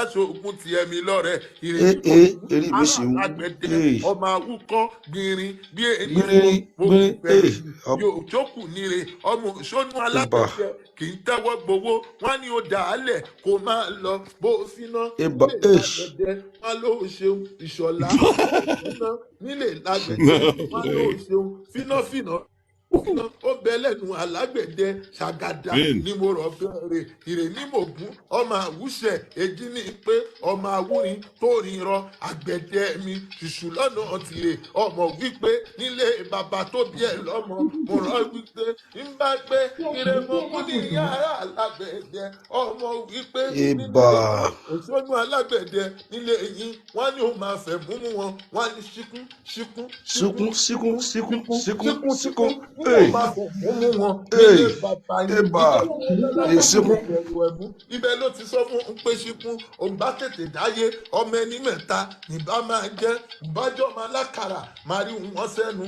aṣoògùn ti ẹ̀mí lọ́rẹ̀ ìrètí eri mi ará sì ń wú. alágbẹ̀dẹ ọmọ awúkọ́ gbìnrín bí ẹni fo Gbìnrín mo gbìnrín bẹ̀rẹ̀ yóò jókòó níre ọmọ òṣónú ìbà alágbẹ̀dẹ kì í tẹ́wọ́ gbowó wọn ní ó dà á lẹ̀ kó máa lọ bó finá ìbà nílé lágbẹ̀dẹ wọn ló ṣeun ìṣọ̀lá bó finá nílé lágbẹ̀dẹ wọn ló ṣeun fínáfínà iná ó bẹ lẹ́nu alágbẹ̀dẹ ṣàgàdà ni mo rọ̀ bẹ̀rẹ̀ ìrè ní mògún ọmọ àwùṣẹ èjì ní pé ọmọ àwúrin tó rìnrọ àgbẹ̀dẹ mi ṣùṣù lọ́nà tìrè ọmọ wípé nílé bàbá tó bí ẹ lọ́mọ mo rọ̀ wípé ń bá gbé ìrè mọ́kún ní yàrá alágbẹ̀dẹ ọmọ wípé nílé òṣónú alágbẹ̀dẹ nílé yín wọ́n ní ó máa fẹ́ mú wọn wọ́n ní ṣíkún ṣíkún síkún síkún síkún síkún síkún. Ibẹ̀ ló ti sọ fún un pé ṣíkún òun bá tètè dáyé ọmọ ẹni mẹ́ta nìbá máa jẹ́ ìbájọ́ máa lákàrà máa rí wọn sẹ́nu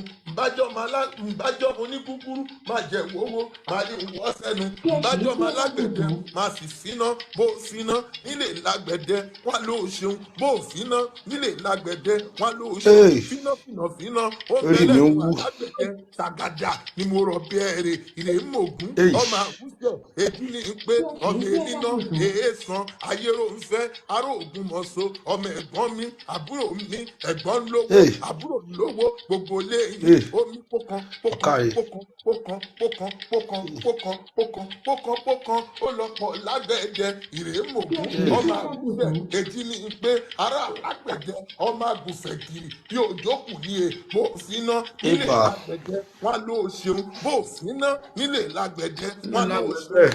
ìbájọ́ oníkúkúrú máa jẹ wọ́wọ́ máa rí wọn sẹ́nu ìbájọ́ máa lágbẹ̀dẹ máa sì fínà bó fínà nílé lágbẹ̀dẹ wọn ló ṣeun bó fínà nílé lágbẹ̀dẹ wọn ló ṣeun fínà fínà fínà ó bẹ̀rẹ̀ fún alágbẹ̀dẹ ṣàgàdà ni mo rọ̀ bẹ̀rẹ̀ ìrè mògún ọmọ àwùjọ èdè ní pé ọmọ ènìyàn èèsàn ayérò ń fẹ́ aró ògùn mọ̀ọ́sọ ọmọ ẹ̀gbọ́n mi àbúrò mi ẹ̀gbọ́n lówó àbúrò lówó gbogbo lẹ́yìn omi pókan pókan pókan pókan pókan pókan pókan pókan pókan pókan ó lọ pọ̀ lágbẹ̀dẹ ìrè mògún ọmọ àwùjọ èdè ní pé ará àgbẹ̀dẹ ọmọ àgùfẹ̀ kiri yóò jókòó ní e bó finá nílé àgbẹ̀dẹ wọn ló ṣeun bó finá nílé lágbẹ̀dẹ wọn ló ṣeun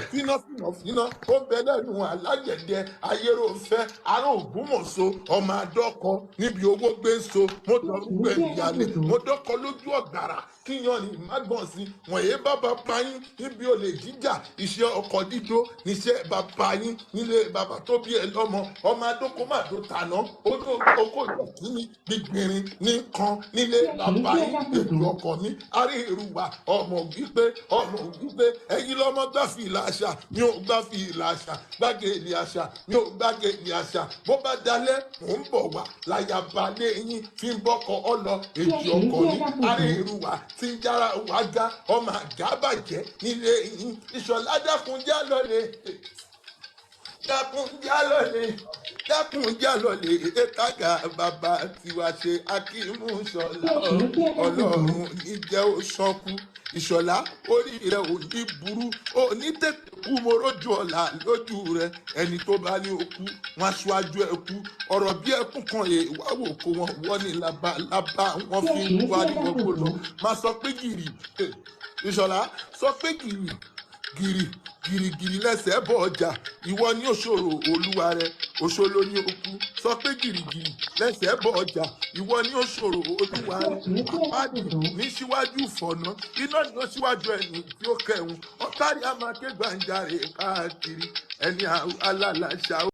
fíná ó bẹ lẹ́nu alágbẹ̀dẹ ayérò fẹ́ ará Ògbómọ̀ṣọ́ ọmọ adọ́kọ níbi owó gbé ń so mo dọ̀gbẹ́ ìyàlẹ̀ mo dọ́kọ lójú ọ̀gbàrà kíyan ní mágbọ̀n sí wọ̀nyí bàbá payín níbi olè jíjà iṣẹ́ ọkọ̀ dídó níṣẹ́ bàbá yín nílé bàbá tó bí ẹ lọ́mọ ọmọ adókò má dó tàná odó oko ìdọ̀kíní gbígbìnrin ní kan nílé bàbá yín ètò ọkọ̀ mi arí ìrùwà ọmọ wípé ẹ̀yin lọ́mọ gbáfi ìlà àṣà mi ò gbáfi ìlà àṣà gbágéèlì àṣà mi ò gbágéèlì àṣà bó bá dalẹ̀ mò ń bọ̀ wá láyàbá lé yín fi ń bọ́kọ̀ ọlọ èjì ọkọ̀ mi arí ìrùwà tí ń jára wájà ọmọ àgá bàjẹ́ nílé yín ìṣọ̀lá dákunjá lọ́lẹ̀ dákunjá lọ́lẹ̀ ètàgà bàbá tiwa ṣe akímú ṣọlá ọlọ́run níjẹ́ ó ṣọ́kú ìṣọ̀lá orí rẹ̀ ò ní burú ò ní tètè kú mo rójú ọ̀la lójú rẹ̀ ẹni tó bá ní okú wọn aṣáájú ẹ kú ọ̀rọ̀ bí ẹkún kan yẹ wá wò kó wọn wọ́n ní labalábá wọn fi ń wá ní gbogbo lọ máa sọ pé gìrì ìṣọ̀lá sọ pé gìrìgìrì lẹ́sẹ̀ bọ̀ ọjà ìwọ ní òṣòro olúwa rẹ òṣòro ní okú sọ pé gìrìgìrì lẹ́sẹ̀ bọ̀ ọjà ìwọ ní òṣòro olúwa rẹ àpáàdì ní síwájú ìfọ̀nà iná ní ó síwájú ẹni tí ó kẹ̀hún ọ̀kárí àmàké gbàǹjarè káàkiri ẹni alálàṣà.